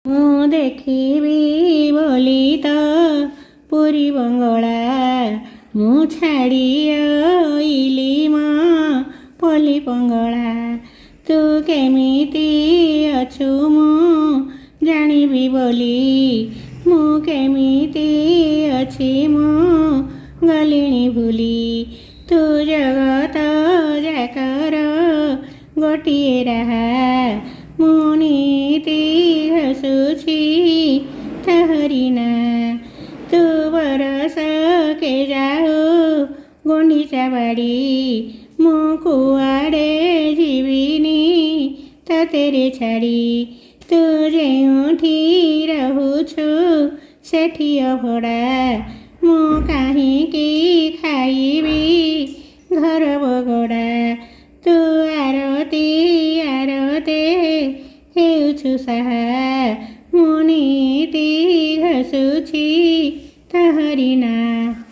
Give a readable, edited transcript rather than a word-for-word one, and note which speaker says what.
Speaker 1: ମୁଁ ଦେଖିବି ବୋଲି ତ ପୁରୀ ବଙ୍ଗଳା ମୁଁ ଛାଡ଼ି ଆଇଲି ମା ପଲି ପଙ୍ଗଳା। ତୁ କେମିତି ଅଛୁ ମୁଁ ଜାଣିବି ବୋଲି, ମୁଁ କେମିତି ଅଛି ମୁଁ ଗଲିଣି ଭୁଲି। ତୁ ଜଗତ ଯାକର ଗୋଟିଏ ରାହା, ମୁଁ ନୀତି ଘସୁଛି ତାହାରି ନାଁ। ତୁ ବରଷ କେ ଯାଉ ଗୁଣ୍ଡିଚା ବାଡ଼ି, ମୁଁ କୁଆଡ଼େ ଯିବିନି ତତେରେ ଛାଡ଼ି। ତୁ ଯେଉଁଠି ରହୁଛୁ ସେଠି ଅଭଡ଼ା, ମୁଁ କାହିଁକି ଖାଇବି ଘର ବଗଡ଼ା। ତୁ ଆରତି ଆରତେ ହେଉଛୁ ସାହା, ମୁଁ ନୀତି ଘସୁଛି ତାହାରି ନାଁ।